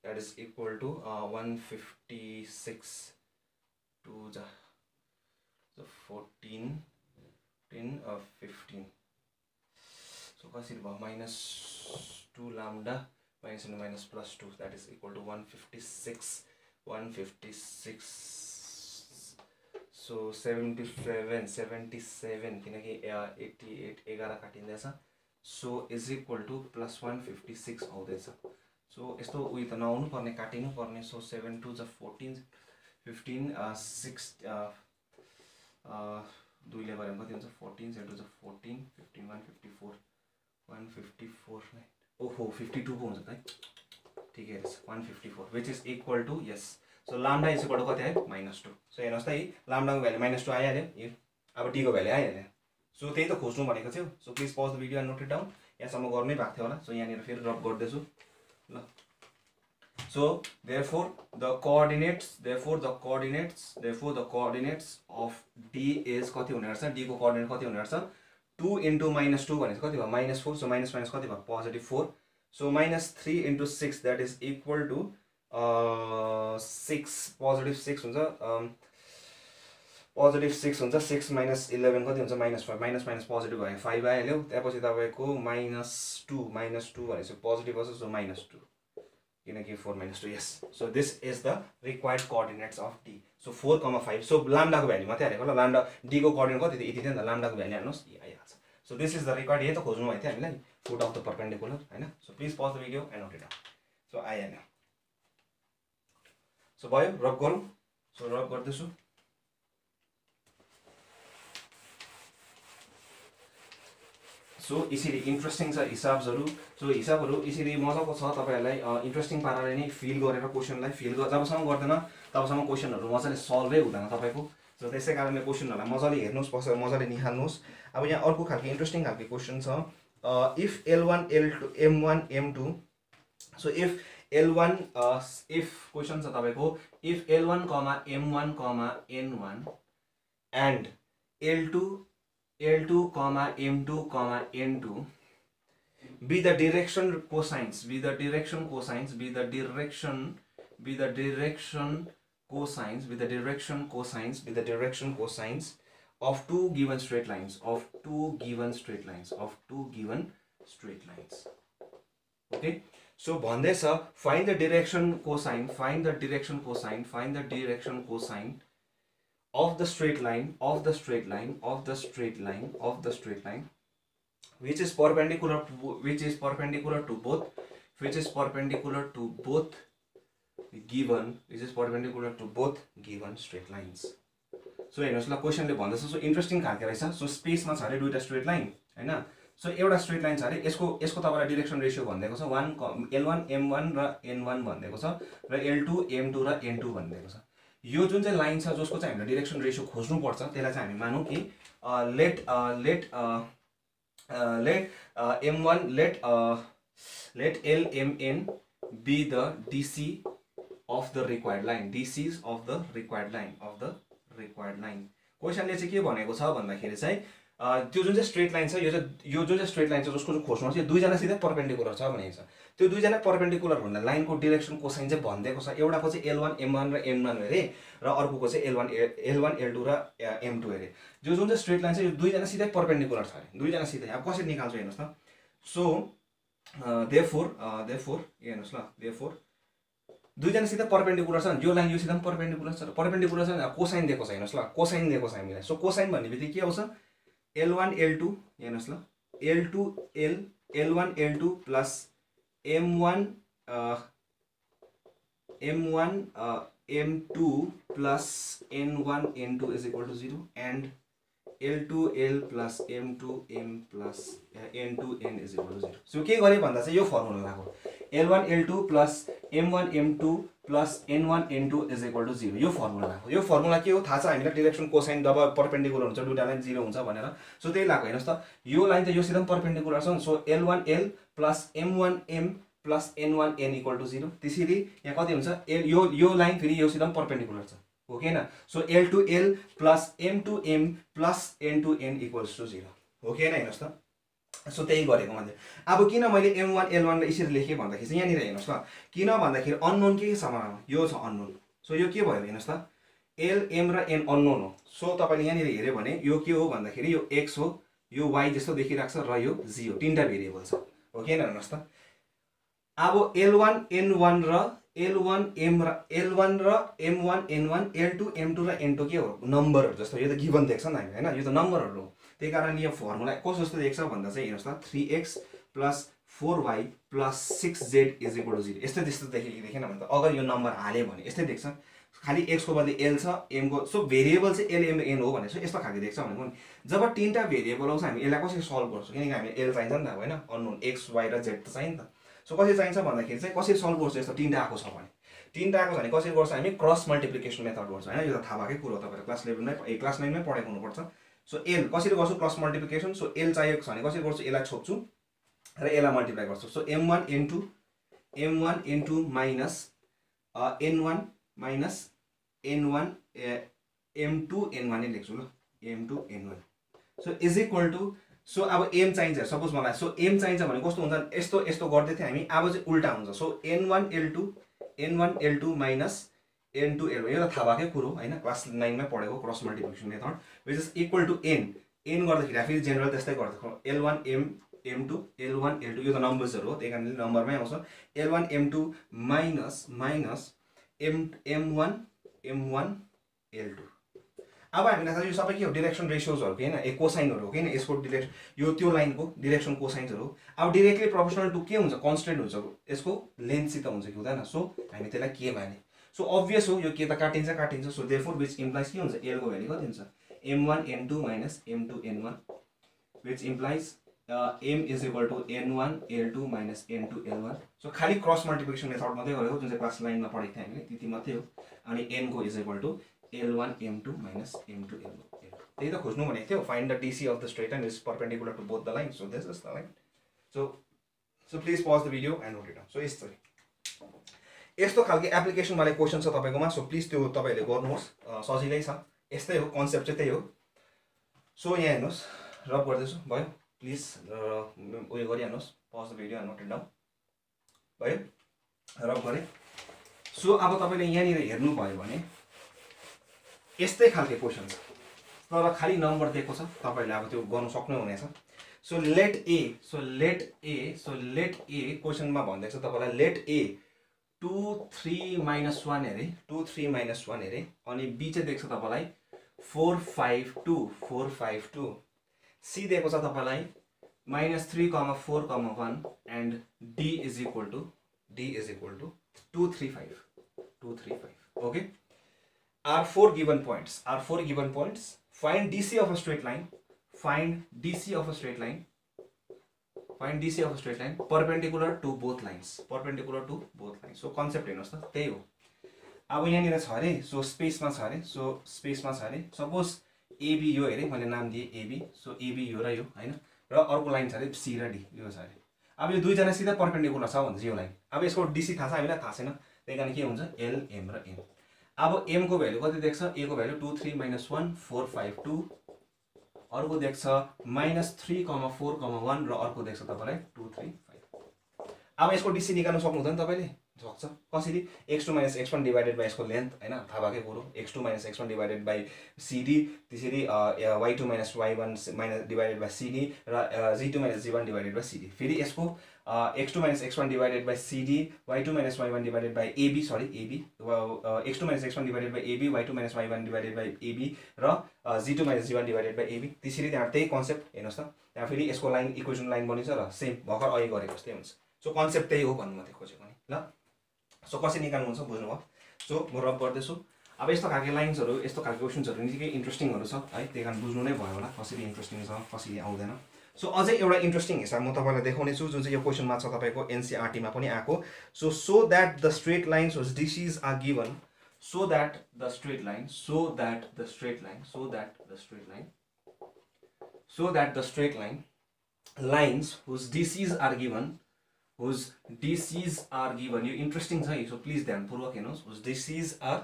that is equal to 156 to the 14 10 15. So कसरी भयो minus 2 lambda minus into minus plus 2, that is equal to 156 so 77 किनकि 88 11 काटिँदैछ. So is equal to plus 156 आउँदैछ. So यस्तो उयो त नआउनु पर्ने, काटिनु पर्ने. सो 7 2 जा 14 15 6 दुईले गरे कति हुन्छ 14 7 2 जा 14 15 154 154 नै ओहो 52 पो हुन्छ त है. ठिकै रहेछ 154 which is equal to yes. So lambda is equal to कति आयो -2. सो हेर्नुहोस् त है lambda को भ्यालु -2 आइहाल्यो. यो अब d को भ्यालु आइहाल्यो. सो त्यही त खोज्नु भनेको थियो. So please pause the video and note it down. यहाँसम्म गर्नै भएको थियो होला. सो यहाँनिर फेरि ड्रप गर्दैछु ल. So therefore the coordinates of d is कति हुने रहेछ. d को कोअर्डिनेट कति हुने रहेछ 2 into -2 भनेको कति भयो -4. सो माइनस माइनस कति भयो positive 4. So -3 into 6 that is equal to 6 positive 6 हुन्छ. positive 6 हुन्छ. 6 minus 11 कति हुन्छ -5. माइनस माइनस पोजिटिभ भयो 5 आइहाल्यो. त्यसपछि तपाईको -2 भनेपछि पोजिटिभ आउँछ. सो -2 किनकि 4 - 2 yes. So this is the required coordinates of d. So 4, 5. So lambda को भ्यालु मात्रै हालेको ल. lambda d को कोअर्डिनेट कति यति थियो नि त. lambda को भ्यालु हाल्नुस् आइहाल्छ. So this is the required. यही त खोज्नु भएको थियो हामीलाई foot of the perpendicular हैन. So please pause the video and note it down. So आइहाल्यो. So भयो रब गरौँ. So रब गर्दैछु. सो यसरी इन्ट्रेस्टिङ छ हिसाबहरु. सो हिसाबहरु यसरी मजाको छ. तपाईहरुलाई इन्ट्रेस्टिङ पाराले नै फिल गरेर क्वेशनलाई फिल जबसम्म गर्दैन तबसम्म क्वेशनहरु मजाले सल्भै हुँदैन तपाईको. सो त्यसै कारणले क्वेशनहरुलाई मजाले हेर्नुस्, मजाले निहाल्नुस्. अब यहाँ अर्को खालको इन्ट्रेस्टिङ खालको क्वेशन छ. If L1 L2 M1 M2. So if L1 if question छ तपाईको if L1, M1, N1 and L2, M2, N2 be the direction cosines of two given straight lines okay. So भन्दै छ find the direction cosine of the straight line which is perpendicular to both given straight lines. So हेर्नुस् ल क्वेशनले भन्दैछ. So interesting खालको रहेछ. So स्पेसमा छ अरे दुईटा स्ट्रेट लाइन हैन. सो एउटा स्ट्रेट लाइन छ अरे. यसको तपाईलाई डाइरेक्सन रेशियो भनिदिएको छ. L1 M1 र N1 भनिदिएको छ र L2 M2 र N2 भनिदिएको छ. यो जुन चाहिँ लाइन छ जसको चाहिँ हामीले डाइरेक्सन रेशियो खोज्नु पर्छ त्यसलाई चाहिँ हामी मानौँ कि let LMN be the DC of the required line. क्वेशनले चाहिँ के भनेको छ भन्दाखेरि चाहिँ त्यो जुन चाहिँ स्ट्रेट लाइन छ यो जुन चाहिँ स्ट्रेट लाइन छ जसको खोज्नु छ दुईजना सिधै परपेन्डिकुलर छ भनेको छ. त्यो दुईजना परपेन्डिकुलर भन्दा लाइनको डाइरेक्सन कोसाइन चाहिँ भनिदिएको छ. एउटाको चाहिँ L1 M1 र N1 अरे र अर्कोको चाहिँ L1 L2 र M2 अरे. जो जुन चाहिँ स्ट्रेट लाइन छ यो दुईजना सिधै परपेन्डिकुलर छ अरे. दुईजना सिधै. अब कसरी निकाल्छु हेर्नुस् त. सो therefore हेर्नुस् ल. therefore दुईजना सिधै परपेन्डिकुलर छ. यो लाइन यो सिधा परपेन्डिकुलर छ. परपेन्डिकुलर छ कोसाइन दिएको छ हेर्नुस् ल. कोसाइन दिएको छ हामीलाई. सो कोसाइन भन्ने बित्तिकै के आउँछ L1 L2 हेर्नुस् ल. L1 L2 plus M1 M2 plus N1 N2 is equal to 0 and L2 L plus M2 M plus N2 N is equal to 0. So के गरे भन्दा चाहिँ यो फर्मुला लाग्यो. L1 L2 plus m1 m2 plus n1 n2 is equal to 0 यो formula लाग्यो यो formula के हो थाहा छ हामीलाई डिरेक्सन कोसाइन जब परपेन्डिकुलर हुन्छ दुईटा लाइन 0 हुन्छ भनेर सो त्यही लाग्यो हेर्नुस् त यो लाइन त यो सिधा परपेन्डिकुलर छ so l1l plus m1m plus n1n equal to 0 त्यसरी यहाँ कति हुन्छ यो लाइन फेरि यो सिधा परपेन्डिकुलर छ हो कि हैन so l2l plus m2m plus n2n equals to 0 हो कि हैन हेर्नुस् त सो त्यही गरेको मैले अब किन मैले m1 l1 लाई यसरी लेखेँ भन्दाखेरि चाहिँ यहाँनिर हेर्नुस् त किन भन्दाखेरि अननोन के छ यो छ अननोन सो यो के भयो हेर्नुस् त l m र n अननोन हो सो तपाईले यहाँनिर हेर्यो भने यो के हो भन्दाखेरि यो x हो यो y जस्तो देखिराख्छ र यो z हो तीनटा भेरिएबल छ हो कि हैन हेर्नुस् त अब l1 n1 र l1 र m1 n1 l2 m2 र n2 के हो नम्बरहरु जस्तो यो त गिवन देख्छ नि हामी हैन यो त नम्बरहरु हो त्यही कारण यो फर्मुला कस्तो जस्तो देख्छ भन्दा चाहिँ हेर्नुस् त 3x plus 4y plus 6z is equal to 0 यस्तै त्यस्तो देखेन भने त अगर यो नम्बर हाले भने यस्तै देख्छ खाली x को बदली l छ m को सो भेरिएबल चाहिँ l m n हो भनेको यस्तो खाके देख्छ भनेको नि जब तीनटा भेरिएबल आउँछ हामी यसलाई कसरी सल्भ गर्छौं किनकि हामी l चाहिन्छ नि त हैन अननोन x y र z त चाहिन्छ नि त सो कसरी चाहिन्छ भन्दाखेरि चाहिँ कसरी सल्भ गर्छौं यस्तो तीनटा आएको छ भने तीनटा आएको छ भने कसरी गर्छ हामी क्रस मल्टिप्लिकेसन मेथड गर्छौं हैन यो त थाहा भएकै कुरा हो तपाईहरु क्लास 11 मै क्लास 9 मै पढेको हुनुपर्छ सो l कसरी गर्छु क्रस मल्टिप्लिकेसन सो l चाहिएको छ भने कसरी गर्छु यसलाई छोप्छु र यसलाई मल्टिप्लाई गर्छु so m1 n2 minus n1 minus n1 m2 n1 नै लेख्छु ल m2 n1 so is equal to so अब m चाहिन्छ सपोज मलाई सो m चाहिन्छ भने कस्तो हुन्छ यस्तो यस्तो गर्दै थिए हामी अब चाहिँ उल्टा हुन्छ so n1 l2 minus n2 l1 यो त थाहा भएकै कुरो हैन क्लास 9 मै पढेको cross multiplication method which is equal to n गर्दाखेरि फेरि जेनरल त्यस्तै गर्छ l1 m2 l1 l2 यो त नम्बर्सहरु हो त्यही कारणले नम्बरमै आउँछ l1 m2 minus m1 l2 अब हामीलाई थाहा छ यो सबै के हो डाइरेक्सन रेशियोजहरु हैन ए कोसाइनहरु हो हैन यसको डाइरेक्सन यो त्यो लाइनको डाइरेक्सन कोसाइन्सहरु अब डाइरेक्टली प्रोपोर्शनल टु के हुन्छ कन्स्टेन्ट हुन्छ यसको लेन्थसित हुन्छ कि हुँदैन सो हामी त्यसलाई के माने सो obvious हो यो के त काटिन्छ सो therefore which implies के हुन्छ l को भ्यालु कति हुन्छ m1 n2 minus m2 n1 which implies m is equal to n1 l2 minus n2 l1 so खाली क्रस मल्टिप्लिकेसन मेथड मात्रै गरेको जुन चाहिँ क्लास 9 मा पढेको थिए हामीले त्यति मात्रै हो अनि n को is equal to l1 m2 minus m2 l1 त्यही त खोज्नु भनेको थियो find the dc of the straight line is perpendicular to both the lines so this is the line so please pause the video and note it down so यस्तो यस्तो खालको application वाला question छ तपाईकोमा सो प्लिज त्यो तपाईले गर्नुहोस् सजिलै छ यस्तै हो कन्सेप्ट चाहिँ त्यही हो सो यहाँ हेर्नुस् रब गर्दैछु भयो प्लिज उयो गरिहाल्नुस् pause the video and note it down भयो रब गरे सो अब तपाईले यहाँनिर हेर्नु भयो भने यस्तै खालको क्वेशन छ तर खाली नम्बर दिएको छ तपाईले अब त्यो गर्न सक्नु हुनेछ सो लेट ए क्वेशनमा भन्दैछ तपाईलाई लेट ए 2 3 minus 1 हेरे 2 3 minus 1 हेरे अनि b चाहिँ देख्छ तपाईलाई 4 5 2 c दिएको छ तपाईलाई -3, 4, 1 and d is equal to 2 3 5 okay are four given points find dc of a straight line perpendicular to both lines so concept हेर्नुस् त त्यही हो अब यहाँनिर छ अरे सो स्पेसमा छ अरे सपोज ab यो हेरे मैले नाम दिए ab सो ab यो र यो हैन र अर्को लाइन छ अरे c र d यो छ अरे अब यो दुई जना सिधा परपेन्डिकुलर छ भन्छ यो लाइन अब यसको dc थाहा छ हामीलाई थाहा छैन त्यही कारण के हुन्छ l m र n अब m को भ्यालु कति देख्छ a को भ्यालु 2 3 -1 4 5 2 अर्को देख्छ -3, 4, 1 र अर्को देख्छ तपाईलाई 2 3 5 अब यसको डीसी निकाल्न सक्नुहुन्छ नि तपाईले सक्छ कसरी x2 - x1 डिवाइडेड बाइ यसको लेन्थ हैन थाहा भएकै कुरो x2 - x1 divided by cd त्यसरी y2 - y1 divided by cd र g2 - g1 divided by cd फेरि यसको x2 - x1 divided by cd y2 - y1 divided by ab x2 - x1 divided by ab y2 - y1 divided by ab र g2 - g1 divided by ab त्यसरी त्यहाँ त्यही concept हेर्नुस् त त्यहाँ फेरि यसको लाइन इक्वेसन लाइन बनिन्छ र सेम भर्खर अघि गरेको जस्तै हुन्छ सो कन्सेप्ट त्यही हो भन्नु मात्रै खोजेको नि ल सो कसरी निकाल्नु हुन्छ बुझ्नुभयो सो म रब गर्दैछु अब यस्तो खालको लाइन्सहरु यस्तो खालको क्वेशन्सहरु निकै इन्ट्रेस्टिङहरु छ है त्यही कारण बुझ्नु नै भयो होला कसरी इन्ट्रेस्टिङ छ कसरी आउँदैन सो अझै एउटा इन्ट्रेस्टिङ हिसाब म तपाईँलाई देखाउने छु जुन चाहिँ यो क्वेसनमा छ तपाईँको एनसीईआरटीमा पनि आएको so that the straight lines was DCs are given so that the straight line lines whose DCs are given यो इन्ट्रेस्टिङ छ सो प्लिज ध्यानपूर्वक हेर्नुहोस् whose DCs are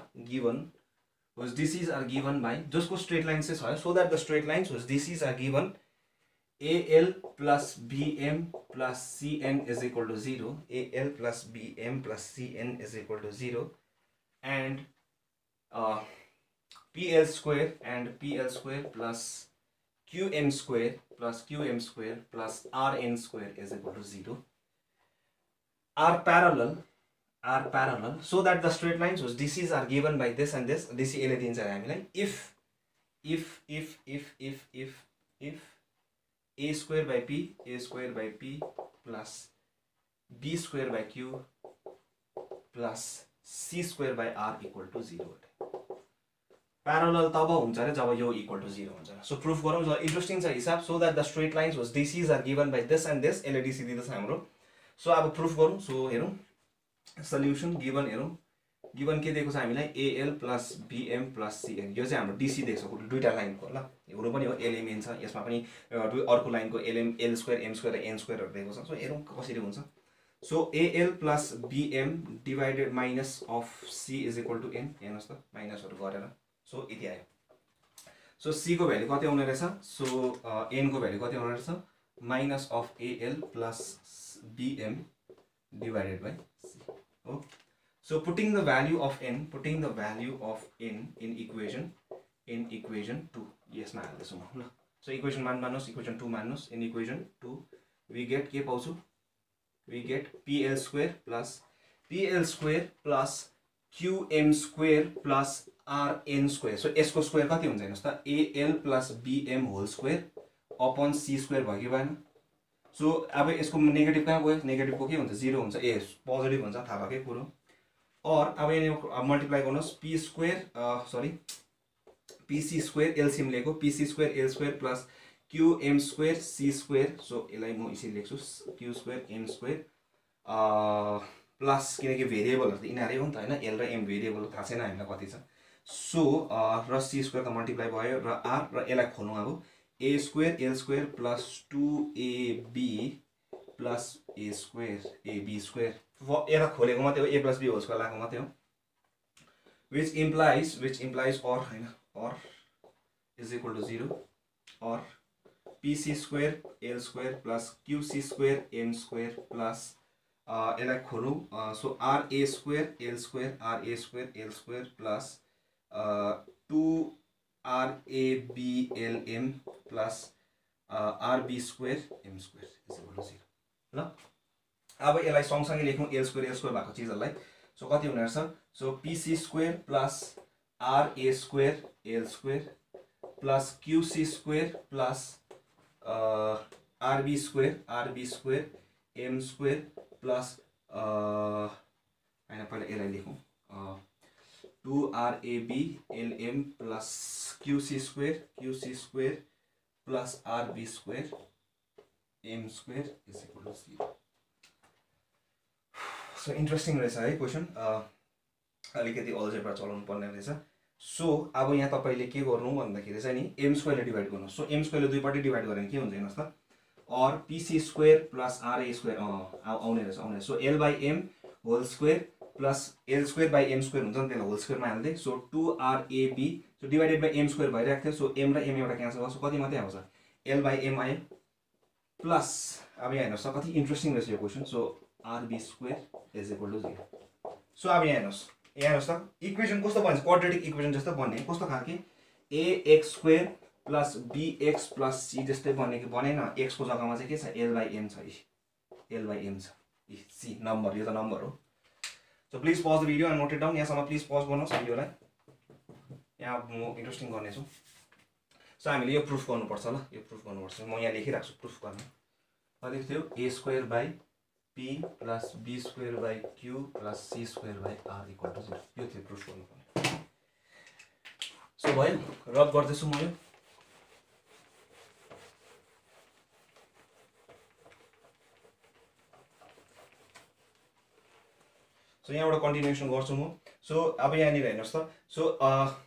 given by जसको स्ट्रेट लाइन चाहिँ छ so that the straight lines whose DCs are given AL plus BM plus CN is equal to 0 AL plus BM plus CN is equal to 0 and PL square plus QM square plus RN square is equal to 0 are parallel so that the straight lines whose DCs are given by this and this DC ले दिन्छ हामीलाई if A square by P plus B square by Q plus C square by R equal to 0 parallel तब हुन्छ रे जब यो equal to 0 हुन्छ so proof गरौँ जो इन्ट्रेस्टिङ छ हिसाब so that the straight lines was DCs are given by this and this यसले DC दिँदैछ हाम्रो सो अब प्रुफ गरौँ सो हेरौँ सल्युसन गिभन हेरौँ गिभन के दिएको छ हामीलाई AL plus BM plus CN यो चाहिँ हाम्रो DC दिएको छ दुईटा लाइनको ल हुनु पनि हो LMN छ यसमा पनि अर्को लाइनको LM L square M square र N स्क्वायरहरु दिएको छ सो हेरौँ कसरी हुन्छ so AL plus BM divided minus of C is equal to N हेर्नुहोस् त माइनसहरु गरेर सो यति आयो सो C को भ्यालु कति आउने रहेछ सो N को भ्यालु कति आउने रहेछ minus of AL plus BM divided by C हो so putting the value of n in equation 2 यसमा हाल्दैछु म ल सो इक्वेसन 1 मान्नुस् इक्वेसन 2 मान्नुस् इन इक्वेसन 2 we get के पाउँछु we get PL square plus QM square plus RN square so यसको स्क्वायर कति हुन्छ हेर्नुस् त AL plus BM whole square upon C square भयो कि भएन सो अब यसको नेगेटिभ कहाँ गयो नेगेटिभको के हुन्छ 0 हुन्छ ए पोजिटिभ हुन्छ थाहा भएकै कुरो और अब यहाँ मल्टिप्लाई गर्नुहोस् P square PC square LCM लिएको PC square L square plus QM square C square so यसलाई म यसरी लेख्छु Q square M square plus किनकि भेरिएबलहरु त यिनीहरै हो नि त हैन L र M भेरिएबल थाहा छैन हामीलाई कति छ सो र C square त मल्टिप्लाई भयो र R र यसलाई खोलौं अब A square L square plus 2AB plus A square AB square यसलाई खोलेको मात्रै हो A plus B whole square लाएको मात्रै हो which implies or हैन or is equal to 0 or PC square L square plus QC square M square plus यसलाई खोलौं so RA square L square RA square L square plus 2RABLM plus RB square M square is equal to 0 ल अब यसलाई सँगसँगै लेखौं L square भएको चीजहरुलाई so कति हुने रहेछ so PC square plus RA square L square plus QC square plus RB square M square plus हैन पहिला यसलाई लेखौं 2RABLM plus QC square plus RB square M square is equal to 0 so interesting रहेछ है question अलिकति algebra चलाउनु पर्ने रहेछ so अब यहाँ तपाईले के गर्नु भन्दाखेरि चाहिँ नि M स्क्वायर ले डिवाइड गर्नु सो M स्क्वायर ले दुईपटै डिवाइड गरे के हुन्छ हेर्नुस् त और PC square plus RA square आउने रहेछ so L by M whole square plus L square by M square हुन्छ नि त्यसलाई होल स्क्वायर मा हाल्दै so 2RAB so divided by M square भइराख्छ थियो सो M र M एउटा क्यान्सल भयो सो कति मात्रै आउँछ L by M आयो प्लस अब यहाँ हेर्नुस् कति इन्ट्रेस्टिङ रहेछ यो question so RB square is equal to 0 so अब यहाँ हेर्नुस् त इक्वेसन कस्तो बन्छ क्वाड्रेटिक इक्वेसन जस्तो बन्ने कस्तो खालके AX square plus BX plus C जस्तै बन्ने कि बनेन X को जग्गामा चाहिँ के छ L by M छ C नम्बर यो त नम्बर हो so please pause the video and note it down यहाँसम्म प्लिज पज गर्नुहोस् भिडियोलाई यहाँ म इन्ट्रेस्टिङ गर्ने छु सो हामीले यो प्रुफ गर्नुपर्छ ल यो प्रुफ गर्नुपर्छ म यहाँ लेखिराख्छु प्रुफ गर्न कति थियो A square by P plus B square by Q plus C square by R equal to 0 यो थियो प्रुफ गर्नुपर्ने सो भयो रद गर्दैछु म यो सो यहाँबाट कन्टिन्युएसन गर्छु म। सो अब यहाँनिर हेर्नुहोस् त, सो अब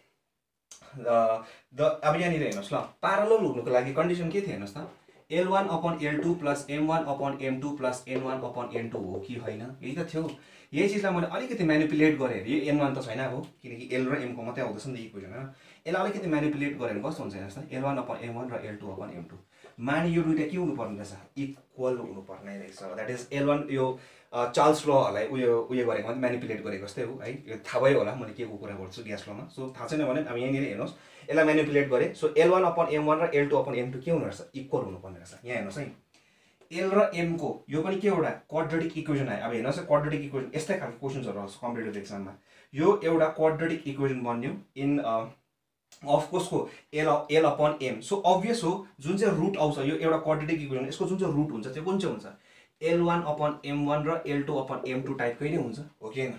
यहाँनिर हेर्नुहोस् ल, प्यारलल हुनुको लागि कन्डिसन के थियो हेर्नुहोस् त, L1 upon L2 plus M1 upon M2 plus N1 upon N2 हो कि होइन, यही त थियो। यही चिजलाई मैले अलिकति म्यानिपुलेट गरेँ अरे, यो N1 त छैन अब, किनकि L र M को मात्रै आउँदैछ नि त इक्वेसन होइन। यसलाई अलिकति म्यानिपुलेट गरेर कस्तो हुन्छ हेर्नुहोस् त, L1 upon M1 र L2 upon M2 माने यो दुइटा के हुनुपर्ने रहेछ, इक्वल हुनुपर्ने रहेछ। द्याट इज L1 यो चार्ल्स ललाई उयो गरेको मात्रै म्यानिपुलेट गरेको जस्तै हो है। यो थाहा भयो होला मैले के को कुरा गर्छु ग्यास लमा। सो थाहा छैन भने अब यहाँनिर हेर्नुहोस्, यसलाई म्यानिपुलेट गरेँ। सो L1 upon M1 र L2 upon M2 के हुनु रहेछ, इक्वल हुनुपर्ने रहेछ। यहाँ हेर्नुहोस् है, L र M को यो पनि के एउटा क्वाड्रेटिक इक्वेसन आयो। अब हेर्नुहोस् क्वाड्रेटिक इक्वेसन यस्तै खालको क्वेसन्सहरू आउँछ कम्पिटेटिभ एक्जाममा। यो एउटा क्वाड्रेटिक इक्वेसन बन्यो इन अफ कसको, L upon M। So obvious हो जुन चाहिँ रुट आउँछ यो एउटा क्वाड्रेटिक इक्वेसन, यसको जुन चाहिँ रुट हुन्छ त्यो कुन चाहिँ हुन्छ, L1 upon M1 र L2 upon M2 टाइपकै नै हुन्छ, हो कि होइन।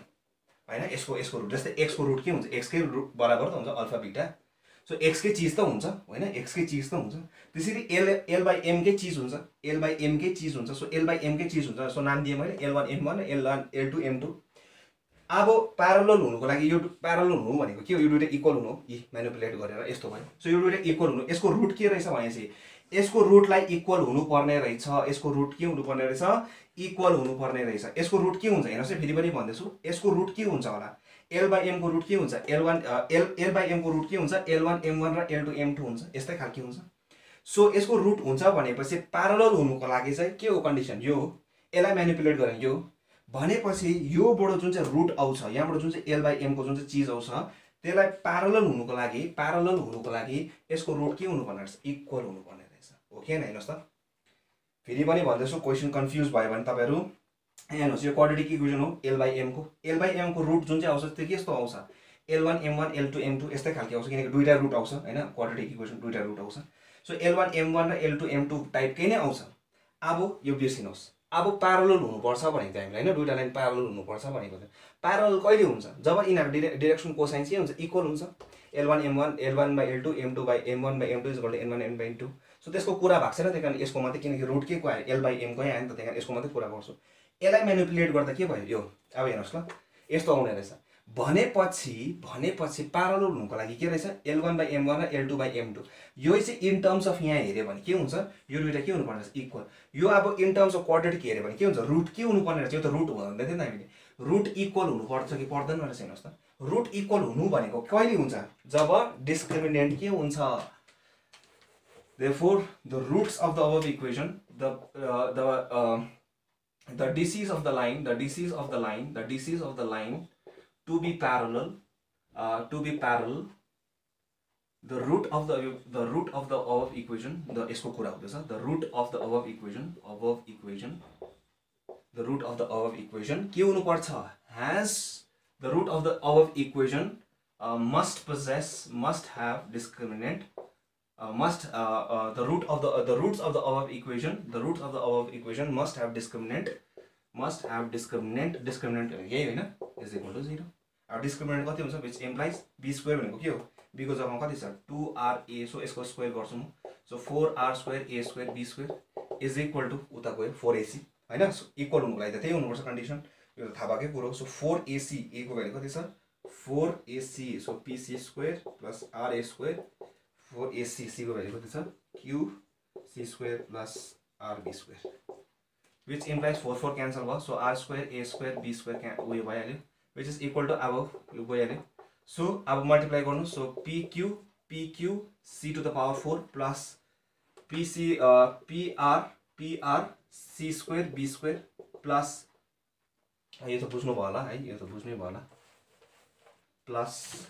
यसको रुट जस्तै x को रुट के हुन्छ, x कै रुट बराबर त हुन्छ अल्फा बीटा। सो x कै चिज त हुन्छ होइन, x कै चिज त हुन्छ। त्यसरी L बाई M कै चिज हुन्छ, L बाई M कै चिज हुन्छ। सो L बाई M कै चिज हुन्छ। सो नाम दिएँ मैले L1 M1 L1 L2 M2। अब प्यारलल हुनुको लागि यो प्यारलल हुनु भनेको के हो, यो दुइटा इक्वल हुनु हो, म्यानिपुलेट गरेर यस्तो भयो। सो यो दुइटा इक्वल हुनु, यसको रुट के रहेछ भनेपछि यसको रुटलाई इक्वल हुनुपर्ने रहेछ। यसको रुट के हुनुपर्ने रहेछ, इक्वल हुनुपर्ने रहेछ। यसको रुट के हुन्छ हेर्नुहोस् है, फेरि पनि भन्दैछु, यसको रुट के हुन्छ होला, L बाई M को रुट के हुन्छ, L बाई M को रुट के हुन्छ, L1 M1 र L2 M2 हुन्छ, यस्तै खालके हुन्छ। सो यसको रुट हुन्छ भनेपछि प्यारलल हुनुको लागि चाहिँ के हो कन्डिसन, यो हो। यसलाई म्यानिपुलेट गरेँ यो भनेपछि योबाट जुन चाहिँ रुट आउँछ, यहाँबाट जुन चाहिँ L बाई M को जुन चाहिँ चिज आउँछ त्यसलाई प्यारलल हुनुको लागि यसको रुट के हुनुपर्ने रहेछ, इक्वल हुनुपर्ने रहेछ, हो कि होइन। हेर्नुहोस् त फेरि पनि भन्दैछु, क्वेसन कन्फ्युज भयो भने तपाईँहरू हेर्नुहोस्, यो क्वाड्रेटिक इक्वेसन हो L बाई M को रुट जुन चाहिँ आउँछ त्यो के यस्तो आउँछ, L1 M1 L2 M2 यस्तै खालके आउँछ, किनकि दुईटा रुट आउँछ होइन, क्वाड्रेटिक इक्वेसन दुईटा रुट आउँछ। सो L1 M1 र L2 M2 टाइपकै नै आउँछ। अब यो बिर्सिनुहोस्, अब प्यारलल हुनुपर्छ भनेको थियो हामीले होइन, दुईटा लाइन प्यारलल हुनुपर्छ भनेको थियो। प्यारलल कहिले हुन्छ, जब यिनीहरू डिरेक्सन कोसाइन के हुन्छ, इक्वल हुन्छ। L1 M1 L1 by L2 M2 by M1 by M2 is N1 N by N2। So त्यसको कुरा भएको छैन, त्यही कारण यसको मात्रै, किनकि रुट के को आयो, L बाई M कै आयो नि त, त्यही कारण यसको मात्रै कुरा गर्छु। यसलाई म्यानिपुलेट गर्दा के भयो यो, अब हेर्नुहोस् ल यस्तो आउने रहेछ। भनेपछि प्यारलल हुनुको लागि के रहेछ, L1 बाई M1 र L2 बाई M2। यो चाहिँ इन टर्म्स अफ यहाँ हेऱ्यो भने के हुन्छ, यो दुइटा के हुनुपर्ने रहेछ, इक्वल। यो अब इन टर्म्स अफ क्वाड्रेटिक हेऱ्यो भने के हुन्छ, रुट के हुनुपर्ने रहेछ, यो त रुट भन्दै थियो नि हामीले, रुट इक्वल हुनुपर्छ कि पर्दैन रहेछ। हेर्नुहोस् त रुट इक्वल हुनु भनेको कहिले हुन्छ, जब डिस्क्रिमिनेन्ट के हुन्छ। Therefore the roots of the above equation, the DCs of the line to be parallel, the root of the above equation, the यसको कुरा हुँदैछ, the root of the above equation के हुनुपर्छ, has the root of the above equation must have discriminant, the roots of the above equation must have discriminant यही होइन, is equal to 0। अब discriminant कति हुन्छ, which implies b स्क्वायर भनेको के हो, b को जग्गामा कति छ 2ra। सो यसको स्क्वायर गर्छु म। So 4r square a square b square is equal to उता गयो 4ac होइन। इक्वल हुनुको लागि त त्यही हुनुपर्छ कन्डिसन, यो त थाहा भएकै कुरो हो। सो 4ac a को भ्यालु कति छ 4ac। So pc square plus ra square 4ac, c को भ्यालु कति छ qc square plus rb square, which implies 4 cancel भयो। So r square a square b square उयो भइहाल्यो, which is equal to अब यो गइहाल्यो। सो अब मल्टिप्लाई गर्नु। So pq c to the power 4 plus pr c square b square plus, यो त बुझ्नु भयो होला है, यो त बुझ्नै भयो होला, plus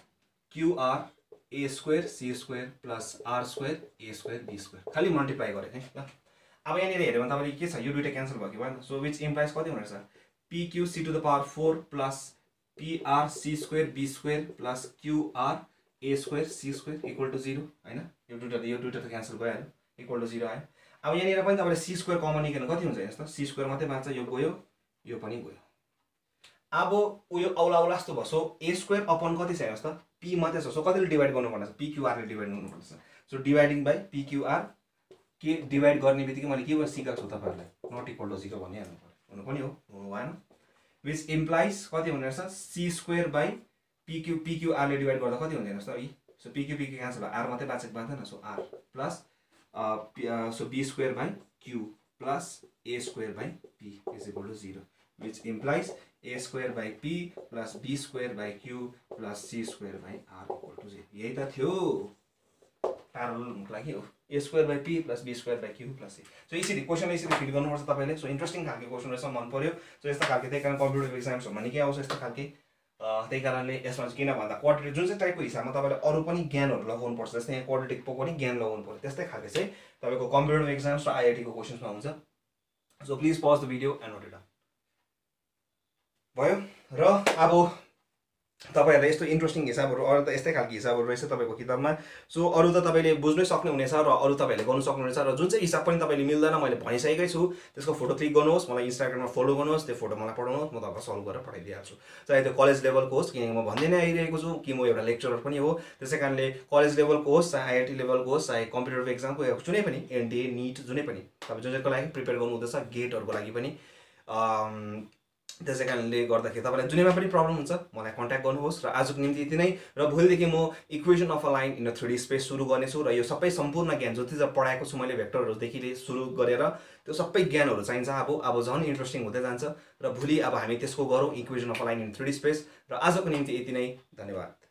qr a square c square plus r square a square b square, खालि मल्टिप्लाई गरेँ है ल। अब यहाँनिर हेऱ्यो भने तपाईँले के छ, यो दुइटा क्यान्सल भयो कि भएन। सो विच इम्प्लाइज कति हुने रहेछ, pq c to the power 4 plus pr c square b square plus qr a square c square equal to 0 होइन। यो दुइटा त क्यान्सल भइहाल्यो, इक्वल टु 0 आयो। अब यहाँनिर पनि तपाईँले c स्क्वायर कमन निकाल्नु कति हुन्छ हेर्नुहोस् त, c स्क्वायर मात्रै बाँच्छ, यो गयो यो पनि गयो। अब उयो औला जस्तो भयो। सो a स्क्वायर अपन कति छ हेर्नुहोस् त, p मात्रै छ। सो कतिले डिभाइड गर्नुपर्ने छ, pqr ले डिभाइड गर्नुपर्छ। सो डिभाइडिङ बाई pqr, के डिभाइड गर्ने बित्तिकै मैले के सिकाएको छु तपाईँहरूलाई, नट इक्वल टु 0 भनिहाल्नु पर्यो, हुनु पनि हो, हुनु भएन। विच इम्प्लाइज कति हुने रहेछ C square by PQ PQ आरले डिभाइड गर्दा कति हुने रहेछ यी सो पिक्यू पिक्यू क्यान्सल भयो आर मात्रै बाँचेको बाँच्दैन so R plus so B square by Q plus A square by P is equal to 0 which implies A square by P plus B square by Q plus C square by R equal to 0 यही त थियो parallel हुनुको लागि हो A square by P plus B square by Q plus C so यसरी क्वेसनलाई यसरी feel गर्नुपर्छ तपाईँले सो इन्ट्रेस्टिङ खालको क्वेसन रहेछ मन पर्यो सो यस्तो खालको त्यही कारण कम्पिटेटिभ एक्जाम्सहरूमा निकै आउँछ यस्तो खालके त्यही कारणले यसमा चाहिँ किन भन्दा क्वाड्रेटिक जुन चाहिँ टाइपको हिसाबमा तपाईँले अरू पनि ज्ञानहरू लगाउनुपर्छ जस्तै यहाँ क्वाड्रेटिकको पनि ज्ञान लगाउनु पर्छ त्यस्तै खालको चाहिँ तपाईँको कम्पिटेटिभ एक्जाम्स र आइआइटीको क्वेसन्समा हुन्छ so please pause the video and note it down भयो र अब तपाईहरुले यस्तो इन्ट्रेस्टिङ हिसाबहरू अरु त यस्तै खालको हिसाबहरू रहेछ तपाईको किताबमा सो अरु त तपाईले बुझ्नै सक्ने हुनेछ र अरु तपाईहरुले गर्न सक्नुहुनेछ र जुन चाहिँ हिसाब पनि तपाईले मिल्दैन मैले भनिसकेकै छु त्यसको फोटो क्लिक गर्नुहोस् मलाई इन्स्टाग्राममा फलो गर्नुहोस् त्यो फोटो मलाई पठाउनुहोस् म तपाईलाई सल्भ गरेर पठाइदिइहाल्छु चाहे त्यो कलेज लेभलको होस् किनकि म भन्दै नै आइरहेको छु कि म एउटा लेक्चरर पनि हो त्यसैकारणले कलेज लेभलको होस् चाहे आइआइटी लेभलको होस् चाहे कम्पिटेटिभ एक्जामको जुनै पनि एनडीए नीट जुनै पनि तपाई जुन चाहिँको लागि प्रिपेयर गर्नु हुँदैछ गेटहरुको लागि पनि त्यसै कारणले गर्दाखेरि तपाईलाई जुनैमा पनि प्रब्लम हुन्छ मलाई कन्ट्याक्ट गर्नुहोस् र आजको निम्ति यति नै र भोलिदेखि म equation of a line in a 3D space सुरु गर्नेछु र यो सबै सम्पूर्ण ज्ञान जति चाहिँ पढाएको छु मैले भेक्टरहरुदेखि सुरु गरेर त्यो सबै ज्ञानहरु चाहिन्छ अब झन् इन्ट्रेस्टिङ हुँदै जान्छ र भोलि अब हामी त्यसको गरौँ equation of a line in 3D space र आजको निम्ति यति नै धन्यवाद।